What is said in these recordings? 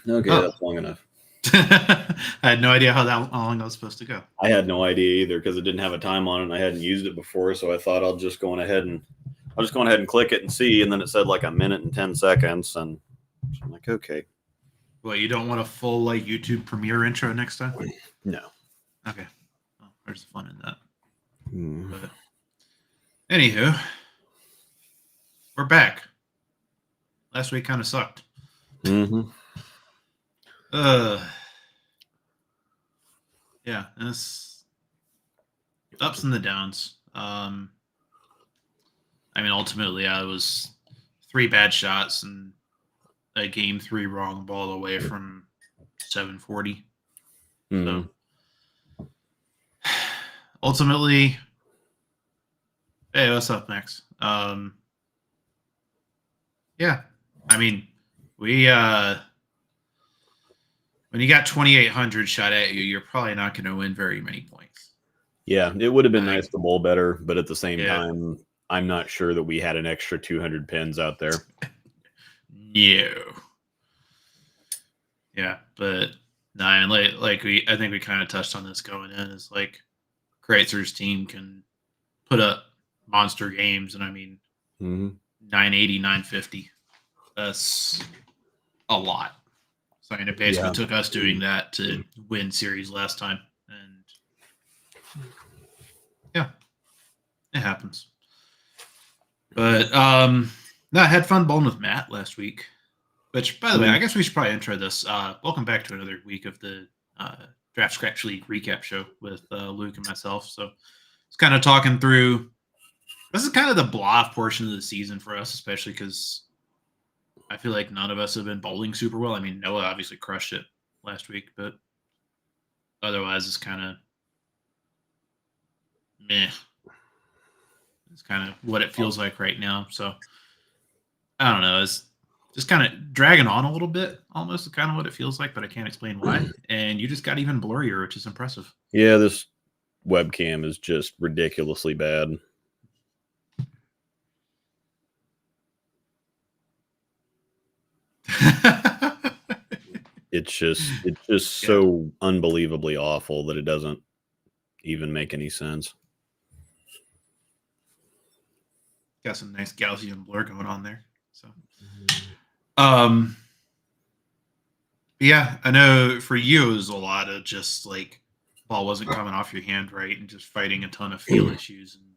Okay, Oh. that's long enough. I had no idea how long that was supposed to go. I had no idea either because it didn't have a time on it and I hadn't used it before, so I thought I'll just go ahead and click it and see, and then it said like a minute and 10 seconds, and I'm like, okay. Well, you don't want a full like YouTube Premiere intro next time? No. Okay. Well, there's fun in that. Hmm. But anywho, we're back. Last week kind of sucked. Mm-hmm. Yeah, it's ups and the downs. I mean, ultimately, I was 3 bad shots and a game 3 wrong ball away from 740. Mm-hmm. So ultimately, hey, what's up next? Yeah, I mean, we when you got 2,800 shot at you, you're probably not going to win very many points. Yeah, it would have been I nice to bowl better, but at the same Yeah. time, I'm not sure that we had an extra 200 pins out there. No. Yeah, but no, and I think we kind of touched on this going in. Is like Kreitzer's team can put up monster games, and I mean, Mm-hmm. 980, 950. That's a lot. So I mean, it basically took us doing that to win series last time, and yeah, it happens. But no, I had fun bowling with Matt last week. Which, by the way, I guess we should probably intro this. Welcome back to another week of the Draft Scratch League recap show with Luke and myself. So it's kind of talking through. This is kind of the blah portion of the season for us, especially because I feel like none of us have been bowling super well. I mean, Noah obviously crushed it last week, but otherwise it's kind of meh. It's kind of what it feels like right now. So I don't know. It's just kind of dragging on a little bit, almost kind of what it feels like, but I can't explain why. And you just got even blurrier, which is impressive. Yeah, this webcam is just ridiculously bad. It's just so unbelievably awful that it doesn't even make any sense. Got some nice Gaussian blur going on there. So, yeah, I know for you it was a lot of just like ball wasn't coming off your hand right, and just fighting a ton of feel issues. And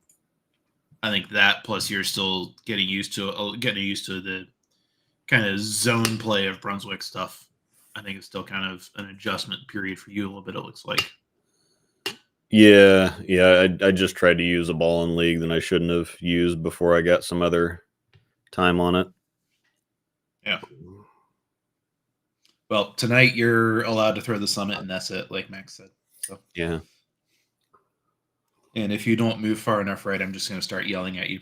I think that plus you're still getting used to the kind of zone play of Brunswick stuff. I think it's still kind of an adjustment period for you a little bit. It looks like. Yeah. I just tried to use a ball in league that I shouldn't have used before I got some other time on it. Yeah. Well, tonight you're allowed to throw the summit, and that's it, like Max said. So yeah. And if you don't move far enough right, I'm just going to start yelling at you.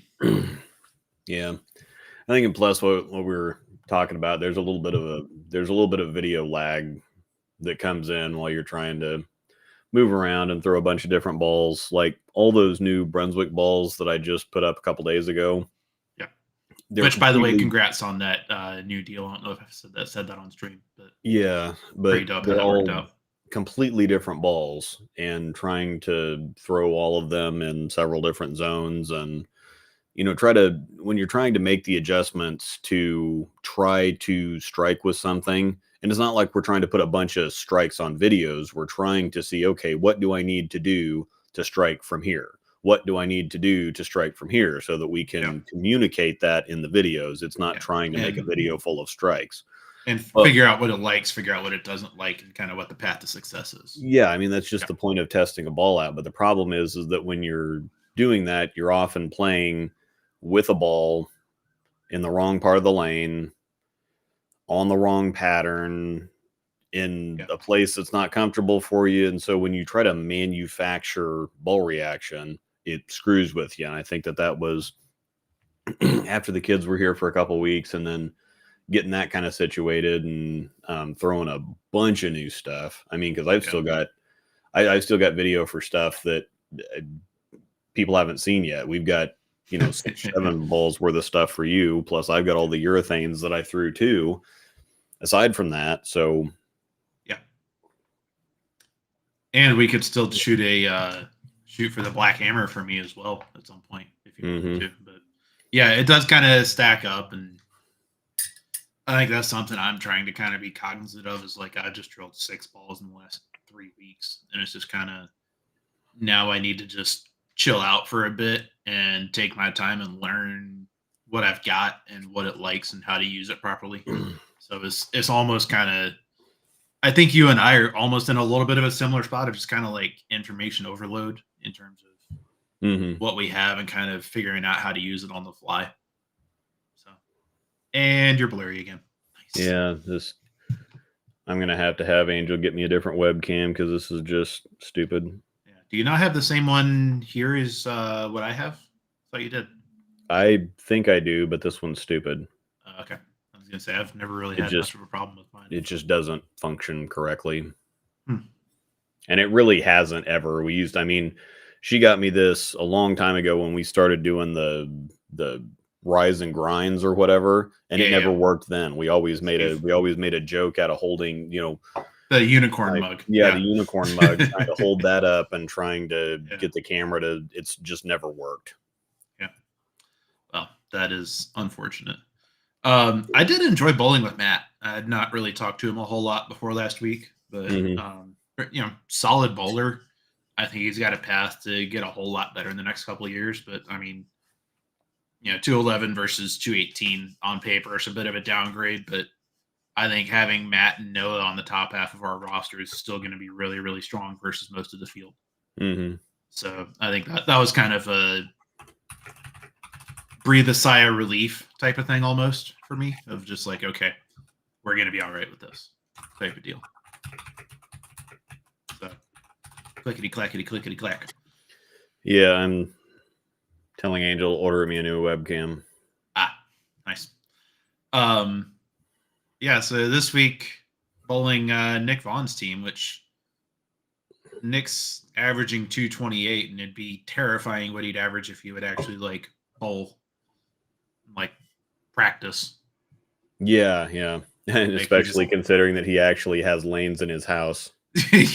Yeah. I think, and plus what we were talking about, there's a little bit of video lag that comes in while you're trying to move around and throw a bunch of different balls, like all those new Brunswick balls that I just put up a couple days ago. Yeah. Which, by the way, congrats on that new deal. I don't know if I said that on stream, but yeah, but they're all completely different balls, and trying to throw all of them in several different zones, and when you're trying to make the adjustments to try to strike with something. And it's not like we're trying to put a bunch of strikes on videos. We're trying to see, okay, what do I need to do to strike from here? What do I need to do to strike from here, so that we can communicate that in the videos? It's not trying to make a video full of strikes. And figure out what it likes, figure out what it doesn't like, and kind of what the path to success is. Yeah, I mean, that's just the point of testing a ball out. But the problem is that when you're doing that, you're often playing with a ball in the wrong part of the lane, on the wrong pattern, in a place that's not comfortable for you. And so when you try to manufacture ball reaction, it screws with you. And I think that was after the kids were here for a couple of weeks, and then getting that kind of situated, and throwing a bunch of new stuff. I mean, because I've still got video for stuff that people haven't seen yet. We've got 6-7 balls worth of stuff for you, plus I've got all the urethanes that I threw too. aside from that, so yeah. And we could still shoot for the Black Hammer for me as well at some point if you wanted to. But yeah, it does kind of stack up, and I think that's something I'm trying to kind of be cognizant of. Is like I just drilled 6 balls in the last 3 weeks, and it's just kind of now I need to just chill out for a bit and take my time and learn what I've got and what it likes and how to use it properly. So it's almost kind of, I think you and I are almost in a little bit of a similar spot of just kind of like information overload in terms of what we have and kind of figuring out how to use it on the fly. So, and you're blurry again. Nice. Yeah, I'm gonna have to have Angel get me a different webcam because this is just stupid. Yeah. Do you not have the same one here as what I have? I thought you did. I think I do, but this one's stupid. Okay. I was gonna say I've never really had much of a problem with mine. It just doesn't function correctly. And it really hasn't ever. I mean, she got me this a long time ago when we started doing the rise and grinds or whatever, and it never worked then. We always made a joke out of holding, the unicorn mug. Yeah, the unicorn mug, trying to hold that up and trying to get the camera to, it's just never worked. Yeah. Well, that is unfortunate. I did enjoy bowling with Matt. I had not really talked to him a whole lot before last week, but solid bowler. I think he's got a path to get a whole lot better in the next couple of years. But I mean, 211 versus 218 on paper is a bit of a downgrade, but I think having Matt and Noah on the top half of our roster is still going to be really, really strong versus most of the field. So I think that was kind of a breathe a sigh of relief type of thing almost for me, of just like, okay, we're going to be all right with this type of deal. So clickety clackety clickety clack. Yeah, I'm telling Angel to order me a new webcam. Nice. Yeah, so this week bowling Nick Vaughn's team, which Nick's averaging 228, and it'd be terrifying what he'd average if he would actually like bowl, like practice. Yeah, and like especially considering that he actually has lanes in his house.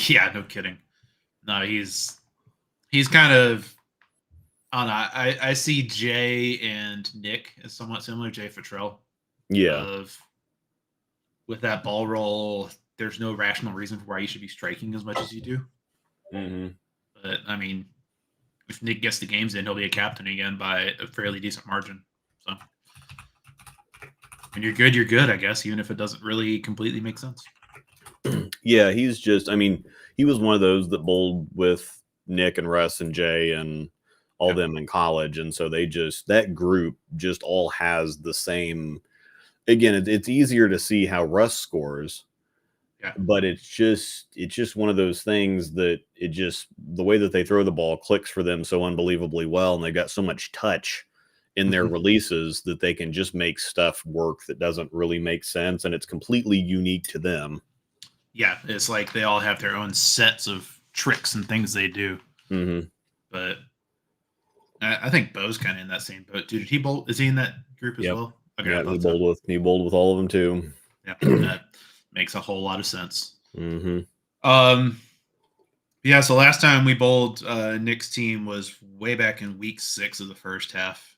Yeah, no kidding. No, he's kind of. I don't know. I see Jay and Nick as somewhat similar. Jay Futrell. Yeah. With that ball roll, there's no rational reason for why you should be striking as much as you do. But I mean, if Nick gets the games in, he'll be a captain again by a fairly decent margin. So, when you're good, you're good, I guess, even if it doesn't really completely make sense. Yeah, he's just, I mean, he was one of those that bowled with Nick and Russ and Jay and all them in college. And so that group just all has the same, again, it's easier to see how Russ scores, but it's just one of those things that the way that they throw the ball clicks for them so unbelievably well. And they've got so much touch in their releases that they can just make stuff work that doesn't really make sense. And it's completely unique to them. Yeah. It's like they all have their own sets of tricks and things they do. But I think Bo's kind of in that same boat. Dude, is he in that group as well? Okay, yeah, he bowled with all of them too. Yeah, that makes a whole lot of sense. Yeah, so last time we bowled Nick's team was way back in week 6 of the first half.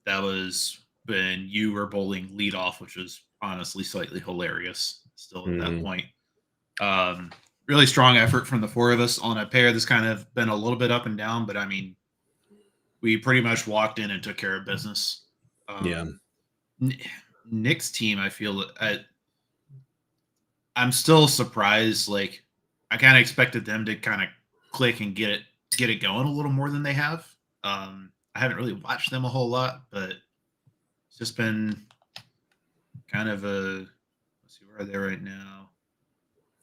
That was when you were bowling leadoff, which was honestly slightly hilarious still at that point. Really strong effort from the 4 of us on a pair that's kind of been a little bit up and down, but I mean, we pretty much walked in and took care of business. Nick's team, I feel I'm still surprised. Like, I kind of expected them to kind of click and get it going a little more than they have. I haven't really watched them a whole lot, but it's just been kind of let's see, where are they right now?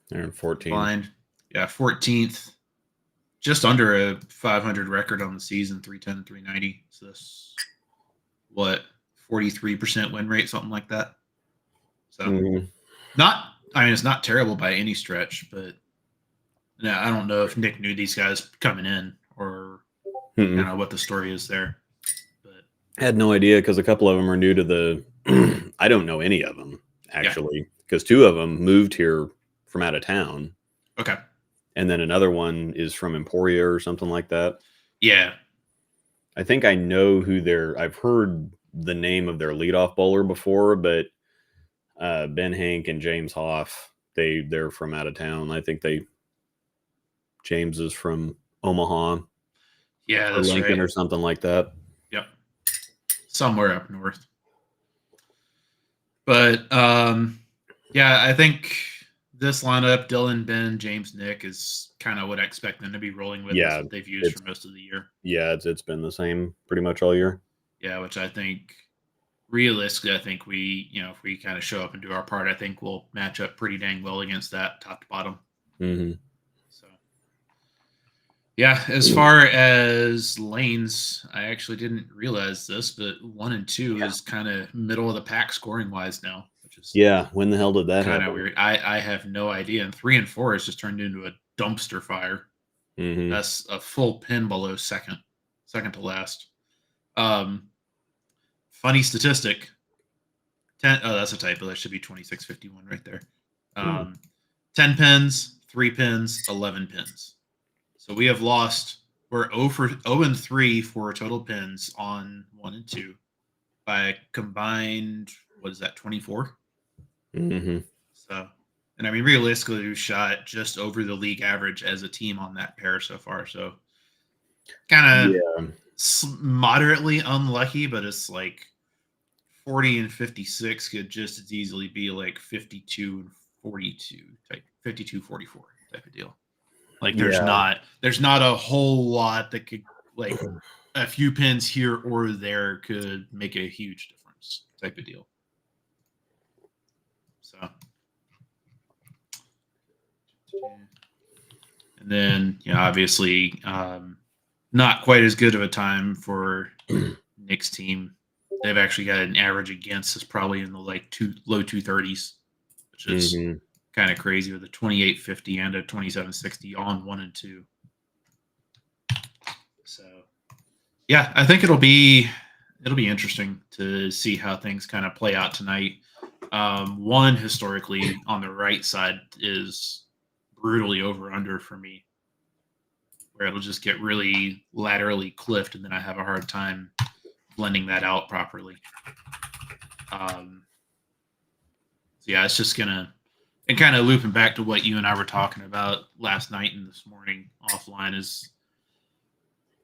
They're in 14th. Blind. Yeah, 14th. Just under a 500 record on the season, 310, 390. So that's what, 43% win rate, something like that. So it's not terrible by any stretch, but I don't know if Nick knew these guys coming in or what the story is there. But I had no idea because a couple of them are new to the. I don't know any of them actually, because 2 of them moved here from out of town. Okay. And then another one is from Emporia or something like that. Yeah. I think I know I've heard the name of their leadoff bowler before, but Ben Hank and James Hoff, they're from out of town. I think James is from Omaha Yeah, or that's Lincoln right. or something like that. Yep. Somewhere up north. But yeah, I think this lineup, Dylan, Ben, James, Nick, is kind of what I expect them to be rolling with. That's Yeah, what they've used it's for most of the year. it's been the same pretty much all year. Yeah, which I think realistically, I think if we kind of show up and do our part, I think we'll match up pretty dang well against that top to bottom. Mm-hmm. So, yeah, as far as lanes, I actually didn't realize this, but 1 and 2 is kind of middle of the pack scoring wise now, which is When the hell did that kind happen? of weird. I have no idea. And 3 and 4 has just turned into a dumpster fire. Mm-hmm. That's a full pin below second to last. Funny statistic. That's a typo. That should be 2651 right there. 10 pins, 3 pins, 11 pins. So we have lost. We're 0 and 3 for total pins on 1 and 2 by combined. What is that? 24. Mm-hmm. So, and I mean, realistically, we shot just over the league average as a team on that pair so far. So, kind of moderately unlucky, but it's like 40 and 56 could just as easily be like 52 and 42 type, 52 44 type of deal. Like there's not a whole lot that could, like, a few pins here or there could make a huge difference type of deal. So, and then obviously not quite as good of a time for Nick's team. They've actually got an average against us probably in the low 230s, which is kind of crazy, with a 2850 and a 2760 on 1 and 2. So yeah, I think it'll be interesting to see how things kind of play out tonight. One, historically on the right side is brutally over under for me, where it'll just get really laterally cliffed, and then I have a hard time blending that out properly. So yeah, it's just gonna, and kind of looping back to what you and I were talking about last night and this morning offline, is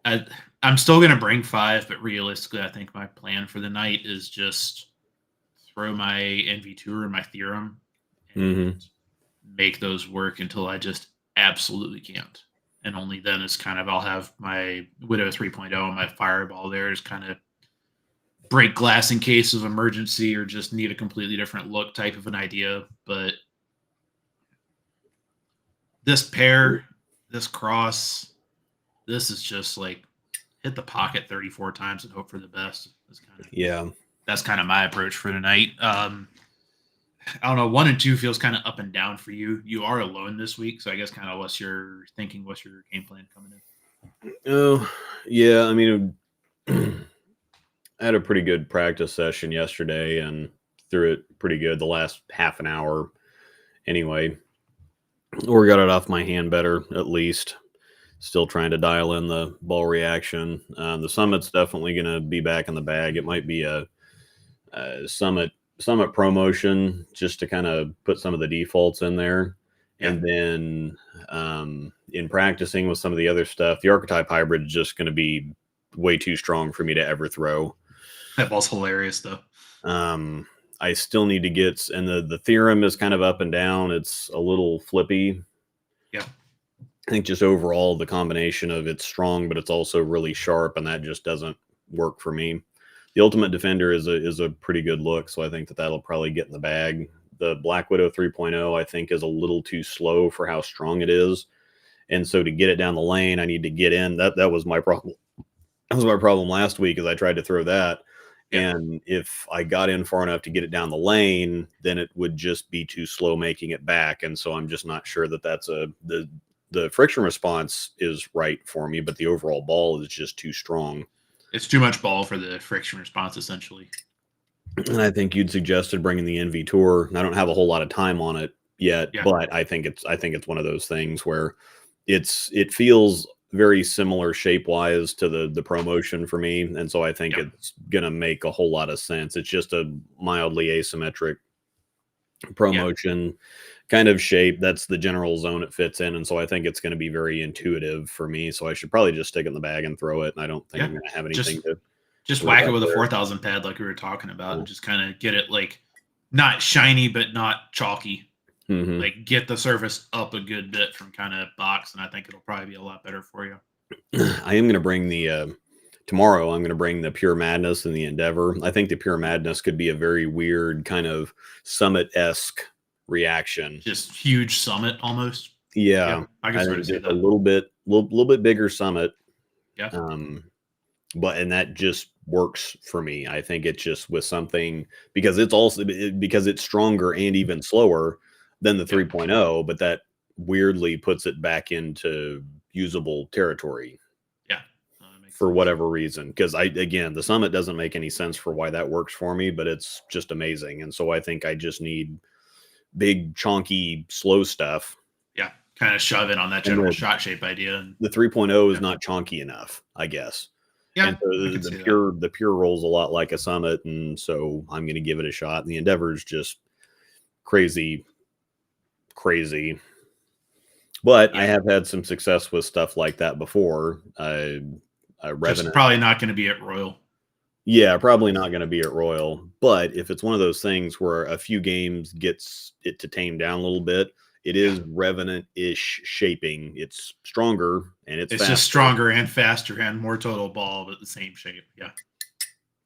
I'm still gonna bring 5, but realistically, I think my plan for the night is just throw my NV2 or my theorem and make those work until I just absolutely can't. And only then is kind of, I'll have my Widow 3.0 and my Fireball there is kind of break glass in case of emergency or just need a completely different look type of an idea. But this pair, this cross, this is just like hit the pocket 34 times and hope for the best. That's kind of my approach for tonight. I don't know. 1 and 2 feels kind of up and down for you. You are alone this week, so I guess kind of what's your thinking? What's your game plan coming in? Oh, yeah. I mean, I had a pretty good practice session yesterday and threw it pretty good the last half an hour. Anyway, or got it off my hand better at least. Still trying to dial in the ball reaction. The Summit's definitely going to be back in the bag. It might be a Summit promotion just to kind of put some of the defaults in there. And then in practicing with some of the other stuff, the Archetype Hybrid is just going to be way too strong for me to ever throw. That ball's hilarious, though. I still need to get, and the theorem is kind of up and down. It's a little flippy. Yeah. I think just overall the combination of it's strong, but it's also really sharp, and that just doesn't work for me. The Ultimate Defender is a pretty good look, so I think that'll probably get in the bag. The Black Widow 3.0 I think is a little too slow for how strong it is, and so to get it down the lane, I need to get in. That was my problem. That was my problem last week, is I tried to throw that. And if I got in far enough to get it down the lane, then it would just be too slow making it back. And so I'm just not sure that that's the friction response is right for me, but the overall ball is just too strong. It's too much ball for the friction response, essentially. And I think you'd suggested bringing the NV Tour. I don't have a whole lot of time on it yet, Yeah. but I think it's one of those things where it feels very similar shape wise to the ProMotion for me, and so I think Yep. it's gonna make a whole lot of sense. It's just a mildly asymmetric ProMotion kind of shape. That's the general zone it fits in, and so I think it's going to be very intuitive for me. So I should probably just stick it in the bag and throw it. And I don't think I'm going to have anything to Just worry whack it about with a there. 4,000 pad like we were talking about, and just kind of get it like not shiny but not chalky. Mm-hmm. Like get the surface up a good bit from kind of box, and I think it'll probably be a lot better for you. I am going to bring the tomorrow. I'm going to bring the Pure Madness and the Endeavor. I think the Pure Madness could be a very weird kind of Summit-esque reaction. Just huge Summit almost. Yeah, I can sort of see just that. a little bit bigger Summit. Yeah. And that just works for me. I think it's just with something because it's stronger and even slower than the 3.0, but that weirdly puts it back into usable territory. Yeah. For whatever reason, because the Summit doesn't make any sense for why that works for me, but it's just amazing. And so I think I just need big, chonky, slow stuff. Yeah, kind of shove it on that general shot shape idea. And the 3.0 is not chonky enough, I guess. Yeah, and so the pure rolls a lot like a Summit, and so I'm going to give it a shot. And the Endeavor is just crazy. But I have had some success with stuff like that before. Just probably not going to be at Royal. Yeah, probably not going to be at Royal. But if it's one of those things where a few games gets it to tame down a little bit, it is Revenant-ish shaping. It's stronger and it's faster. Just stronger and faster and more total ball, but the same shape. Yeah.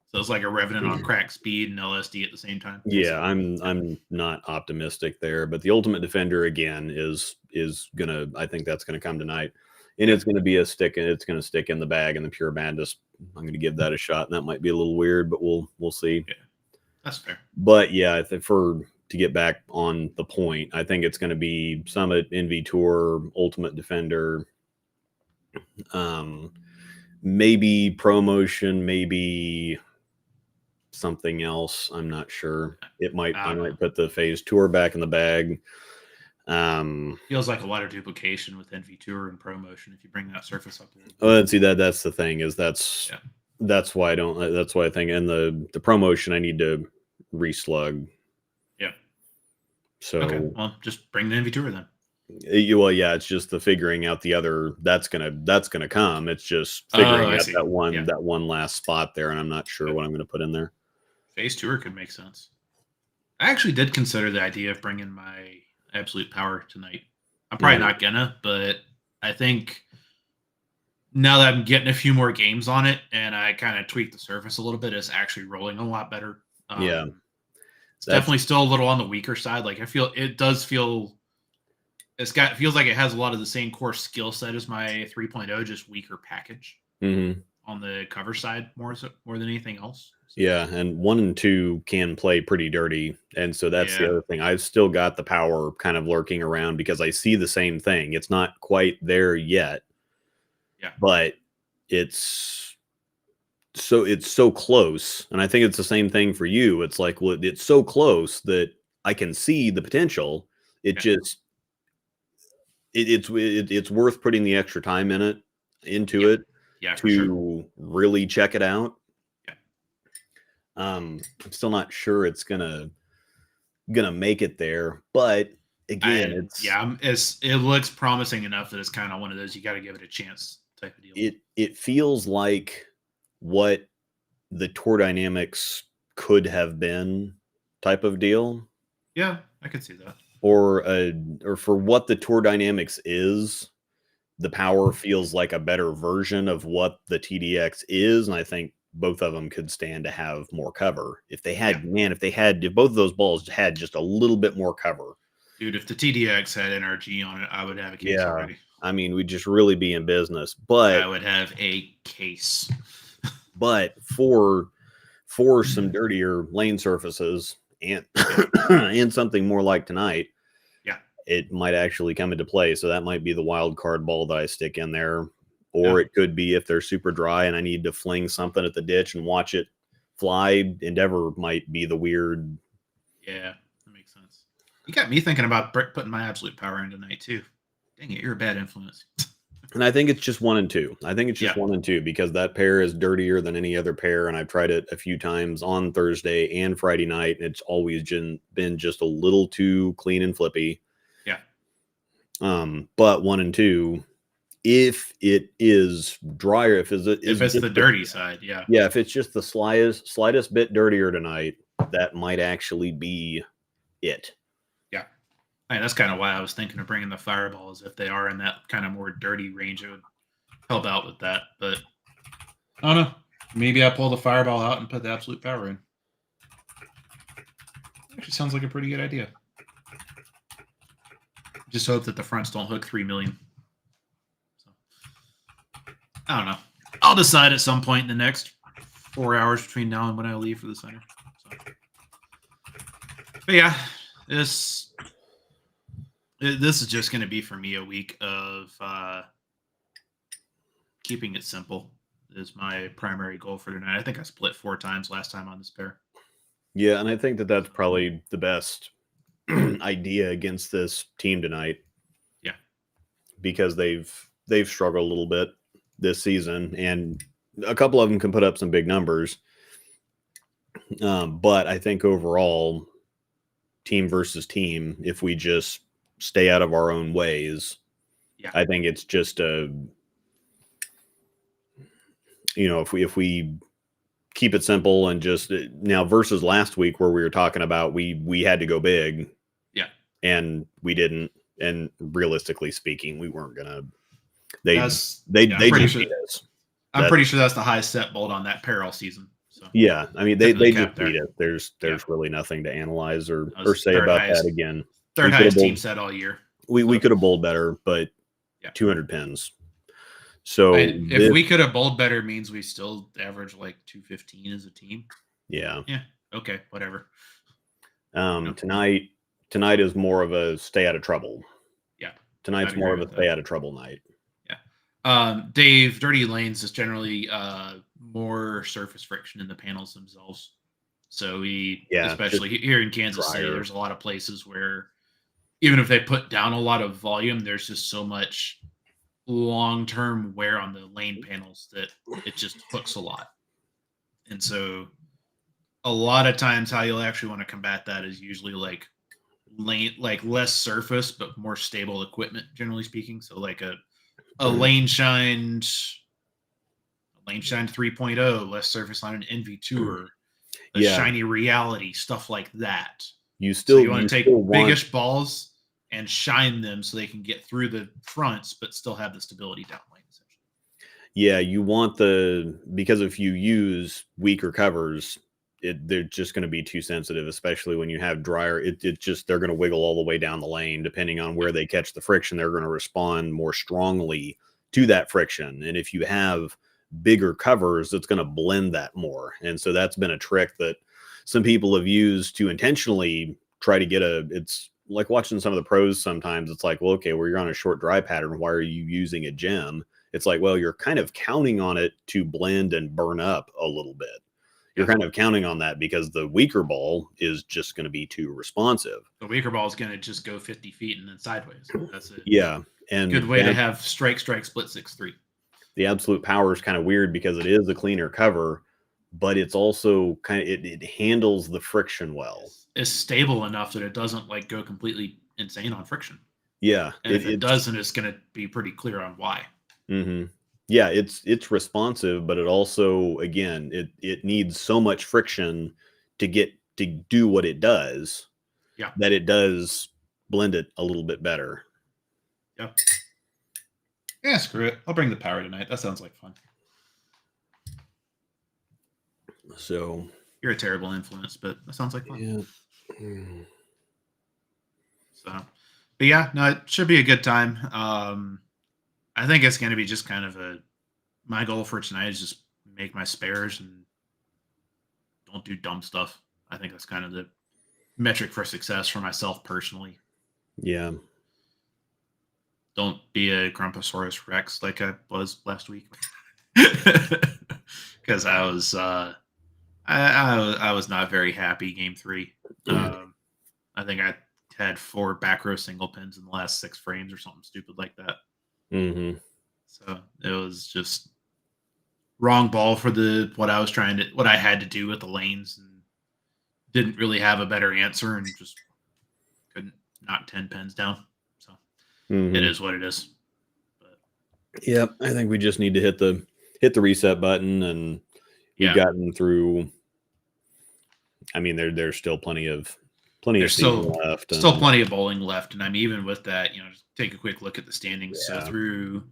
So it's like a Revenant on crack speed and LSD at the same time. Yeah, I'm not optimistic there, but the Ultimate Defender again is gonna. I think that's gonna come tonight, and it's gonna be it's gonna stick in the bag. And the Pure Madness, I'm gonna give that a shot, and that might be a little weird, but we'll see. Yeah, that's fair. But yeah, to get back on the point, I think it's gonna be Summit, NV Tour, Ultimate Defender, maybe ProMotion, maybe something else. I'm not sure. I might put the Phase Tour back in the bag. Feels like a lot of duplication with NV Tour and ProMotion if you bring that surface up. Let's see, that's the thing is that's why I think in the ProMotion I need to reslug. Yeah. So okay, well, just bring the NV Tour then. Well, yeah, it's just the figuring out the other that's gonna come. It's just figuring out that one last spot there, and I'm not sure what I'm gonna put in there. Phase Tour could make sense. I actually did consider the idea of bringing my Absolute Power tonight. I'm probably not gonna, but I think now that I'm getting a few more games on it and I kind of tweaked the surface a little bit, it's actually rolling a lot better. It's definitely still a little on the weaker side. Like feels like it has a lot of the same core skill set as my 3.0, just weaker package on the cover side more than anything else. Yeah, and 1 and 2 can play pretty dirty, and so that's the other thing. I've still got the power kind of lurking around because I see the same thing. It's not quite there yet. Yeah, but it's so close, and I think it's the same thing for you. It's like, well, it's so close that I can see the potential. It just it's worth putting the extra time into it to really check it out. I'm still not sure it's gonna make it there, but again, it looks promising enough that it's kind of one of those you got to give it a chance type of deal. It feels like what the Tour Dynamics could have been type of deal. Yeah, I could see that. Or for what the Tour Dynamics is, the power feels like a better version of what the TDX is, and I think both of them could stand to have more cover. If they had, if both of those balls had just a little bit more cover. Dude, if the TDX had NRG on it, I would have a case already. I mean, we'd just really be in business. But I would have a case. But for some dirtier lane surfaces and and something more like tonight, it might actually come into play. So that might be the wild card ball that I stick in there. Or it could be if they're super dry and I need to fling something at the ditch and watch it Fly Endeavor might be the weird. Yeah, that makes sense. You got me thinking about putting my absolute power in tonight too. Dang it, you're a bad influence. And I think it's just 1 and 2. I think it's just Yeah. 1 and 2 because that pair is dirtier than any other pair. And I've tried it a few times on Thursday and Friday night. And it's always been just a little too clean and flippy. Yeah. But 1 and 2, if it is drier, if it's the dirty side, yeah. Yeah, if it's just the slightest bit dirtier tonight, that might actually be it. Yeah. And that's kind of why I was thinking of bringing the fireballs. If they are in that kind of more dirty range, it would help out with that. But I don't know. Maybe I pull the fireball out and put the absolute power in. Actually sounds like a pretty good idea. Just hope that the fronts don't hook 3 million. So, I don't know. I'll decide at some point in the next 4 hours between now and when I leave for the center. So. But yeah, this is just going to be for me a week of keeping it simple is my primary goal for tonight. I think I split 4 times last time on this pair. Yeah, and I think that that's probably the best idea against this team tonight. Yeah, because they've struggled a little bit this season, and a couple of them can put up some big numbers. But I think overall, team versus team, if we just stay out of our own ways, yeah, I think it's just if we keep it simple and just now versus last week where we were talking about we had to go big, yeah, and we didn't. And realistically speaking, we weren't gonna. They I'm just pretty beat us. I'm pretty sure that's the highest set bolt on that pair all season. So yeah, I mean they just there. beat it. There's really nothing to analyze or say third about highest- that again. Third highest team set all year. We could have bowled better, but 200 pins. So if we could have bowled better, means we still average like 215 as a team. Yeah. Yeah. Okay. Whatever. Tonight is more of a stay out of trouble. Yeah. Tonight's more of a stay out of trouble night. Yeah. Dave, dirty lanes is generally more surface friction in the panels themselves. So especially here in Kansas City, there's a lot of places where even if they put down a lot of volume, there's just so much long-term wear on the lane panels that it just hooks a lot. And so a lot of times how you'll actually want to combat that is usually like less surface but more stable equipment, generally speaking. So like a lane shined 3.0, less surface on an NV2 or a shiny reality, stuff like that. You want to take biggish balls and shine them so they can get through the fronts but still have the stability down lane, essentially. Yeah, you want because if you use weaker covers, they're just going to be too sensitive, especially when you have drier. They're going to wiggle all the way down the lane. Depending on where they catch the friction, they're going to respond more strongly to that friction. And if you have bigger covers, it's going to blend that more. And so that's been a trick that some people have used to intentionally try to get it's like watching some of the pros sometimes. It's like, well, okay, well, you're on a short dry pattern. Why are you using a gem? It's like, well, you're kind of counting on it to blend and burn up a little bit. You're kind of counting on that because the weaker ball is just going to be too responsive. The weaker ball is going to just go 50 feet and then sideways. That's it. Yeah. And good way to have strike, split 6-3. The absolute power is kind of weird because it is a cleaner cover, but it's also it handles the friction well. It's stable enough that it doesn't like go completely insane on friction. Yeah. And if it doesn't, it's going to be pretty clear on why. Mm-hmm. Yeah, it's responsive, but it also, again, it needs so much friction to do what it does. Yeah. That it does blend it a little bit better. Yeah. Yeah, screw it. I'll bring the power tonight. That sounds like fun. So you're a terrible influence, but that sounds like fun. Yeah. So, but yeah, no, it should be a good time. I think it's going to be just kind of my goal for tonight is just make my spares and don't do dumb stuff. I think that's kind of the metric for success for myself personally. Yeah. Don't be a Grumposaurus Rex like I was last week. Because I was I was not very happy game 3. I think I had 4 back row single pins in the last 6 frames or something stupid like that. Mm-hmm. So it was just wrong ball for what I had to do with the lanes, and didn't really have a better answer, and just couldn't knock 10 pins down. So Mm-hmm. it is what it is. But yep, I think we just need to hit the reset button, and we've gotten through. I mean, there's still plenty of season left. Still plenty of bowling left, and I'm even with that. Just take a quick look at the standings. Yeah. So through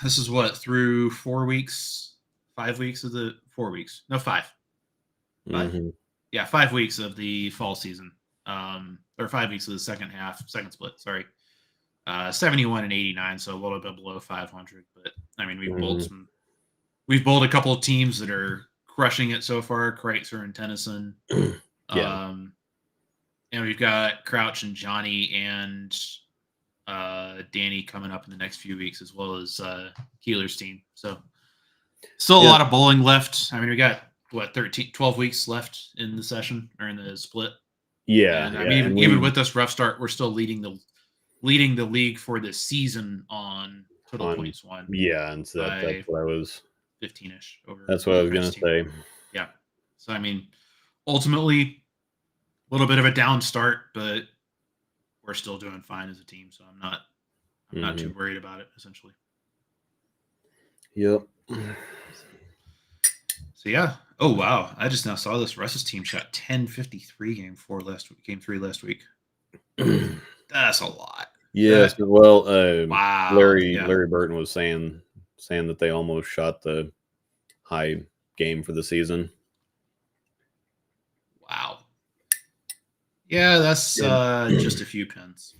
this is what, through 4 weeks, 5 weeks of the 4 weeks, no 5. 5? Mm-hmm. Yeah, 5 weeks of the fall season, or 5 weeks of the second split. Sorry, 71 and 89, so a little bit below 500. But I mean, we've bowled a couple of teams that are crushing it so far. Kreitzer and Tennyson. Yeah. And we've got Crouch and Johnny and Danny coming up in the next few weeks, as well as Keeler's team. So still a lot of bowling left. I mean, we got 12 weeks left in the session, or in the split. Yeah. And I mean, even with this rough start, we're still leading the league for this season on total points won. Yeah, and so that's what I was 15-ish over. That's what I was going to say. Yeah. So I mean, ultimately, a little bit of a down start, but we're still doing fine as a team. So I'm not too worried about it, essentially. Yep. So yeah. Oh wow! I just now saw this. Russ's team shot 1053 game 3 last week. That's a lot. Yes. Well, wow. Larry Burton was saying that they almost shot the high game for the season. Wow. Yeah, that's just a few pins.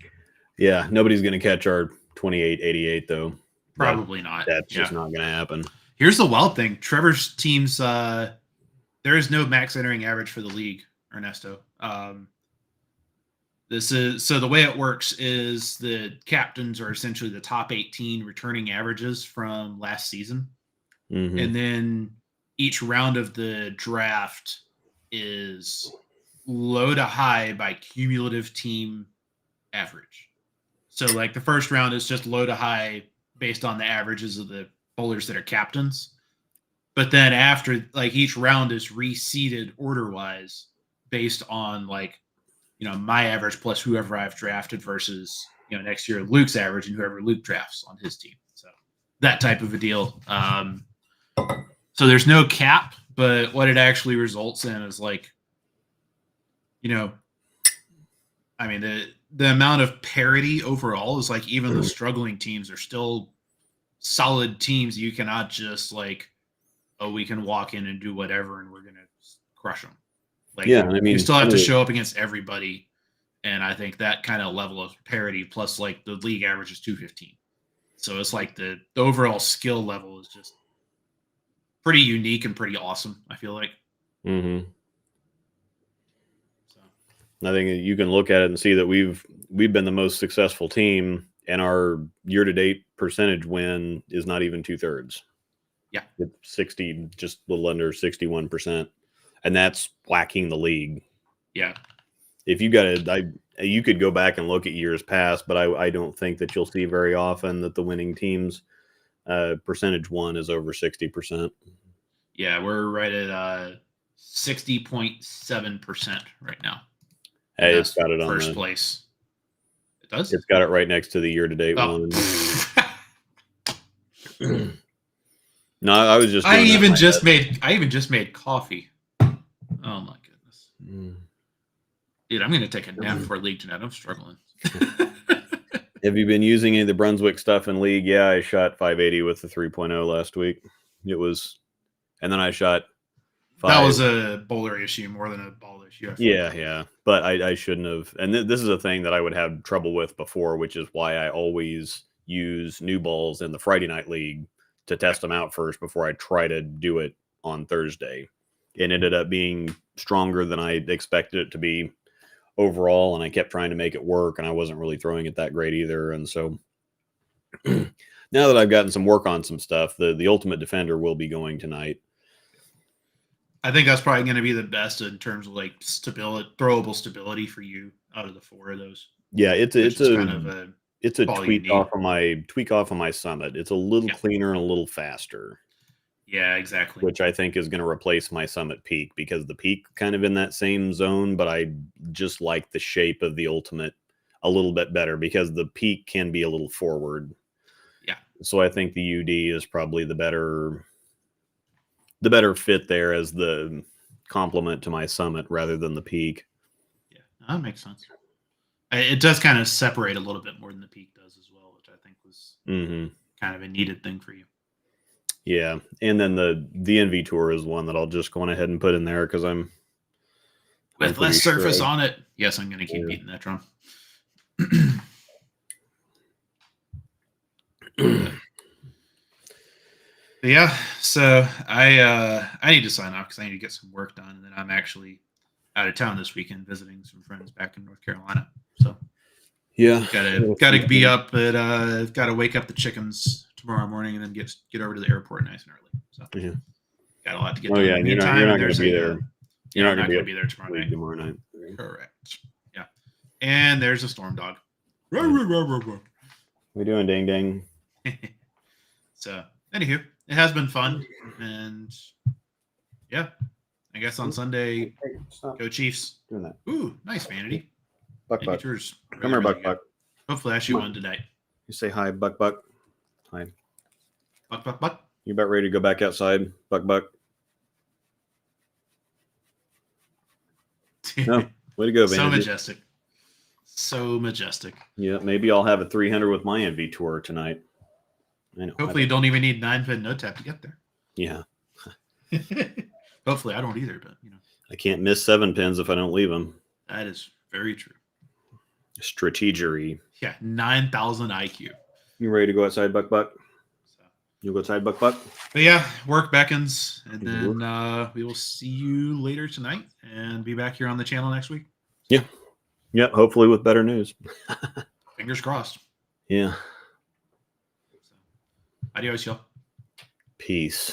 Yeah, nobody's going to catch our 28-88 though. Probably not. That's just not going to happen. Here's the wild thing: Trevor's team's there is no max entering average for the league, Ernesto. So the way it works is the captains are essentially the top 18 returning averages from last season. Mm-hmm. And then each round of the draft is low to high by cumulative team average. So like the first round is just low to high based on the averages of the bowlers that are captains. But then after, like, each round is reseeded order-wise based on, like, my average plus whoever I've drafted versus, next year Luke's average and whoever Luke drafts on his team. So that type of a deal. So there's no cap, but what it actually results in is, like, I mean, the amount of parity overall is, like, even the struggling teams are still solid teams. You cannot just, like, we can walk in and do whatever and we're going to crush them. Like, yeah, I mean, you still have to show up against everybody. And I think that kind of level of parity, plus like the league average is 215. So it's like the overall skill level is just pretty unique and pretty awesome, I feel like. Mm-hmm. So I think you can look at it and see that we've been the most successful team, and our year-to-date percentage win is not even 2/3. Yeah. It's 60, just a little under 61%. And that's whacking the league. Yeah. If you you could go back and look at years past, but I don't think that you'll see very often that the winning team's percentage won is over 60%. Yeah, we're right at 60.7% right now. Hey, it's got it on first place. It does? It's got it right next to the year-to-date one. No, I was just. I even just made coffee. Oh my goodness, dude! I'm gonna take a nap for league tonight. I'm struggling. Have you been using any of the Brunswick stuff in league? Yeah, I shot 580 with the 3.0 last week. It was, and then I shot. That was a bowler issue more than a ball issue. Yeah, but I shouldn't have. And this is a thing that I would have trouble with before, which is why I always use new balls in the Friday night league to test them out first before I try to do it on Thursday. It ended up being stronger than I expected it to be overall, and I kept trying to make it work, and I wasn't really throwing it that great either. And so now that I've gotten some work on some stuff, the Ultimate Defender will be going tonight. I think that's probably going to be the best in terms of like stability, throwable stability for you out of the 4 of those. Yeah, it's kind of a tweak off of my Summit. It's a little cleaner and a little faster. Yeah, exactly. Which I think is going to replace my Summit Peak, because the Peak kind of in that same zone, but I just like the shape of the Ultimate a little bit better because the Peak can be a little forward. Yeah. So I think the UD is probably the better fit there as the complement to my Summit rather than the Peak. Yeah, that makes sense. It does kind of separate a little bit more than the Peak does as well, which I think was kind of a needed thing for you. Yeah, and then the NV Tour is one that I'll just go on ahead and put in there because I'm with less surface on it. Yes, I'm going to keep beating that drum. Yeah, so I need to sign off because I need to get some work done, and then I'm actually out of town this weekend visiting some friends back in North Carolina. So yeah, gotta be up at gotta wake up the chickens tomorrow morning and then get over to the airport nice and early. So got a lot to get done. Yeah, you're not going to be there. You're not going to be there tomorrow night. Tomorrow night. Correct. Yeah, and there's a storm dog. What are we doing, ding ding? So, anywho, it has been fun, and yeah, I guess on Sunday, go Chiefs. Doing that. Ooh, nice vanity. Buck. Come here, Buck. Hopefully, I shoot one tonight. You say hi, Buck. Hi. Buck. You about ready to go back outside, Buck? No, way to go, vanity. So majestic. Yeah, maybe I'll have a 300 with my NV Tour tonight. I know. Hopefully, you don't even need 9-pin no tap to get there. Yeah. Hopefully, I don't either, but I can't miss 7 pins if I don't leave them. That is very true. Strategery. Yeah, 9,000 IQ. You ready to go outside, Buck? So. You go outside, Buck? But yeah, work beckons, and then we will see you later tonight, and be back here on the channel next week. Yeah. Yep, hopefully with better news. Fingers crossed. Yeah. Adios, y'all. Peace.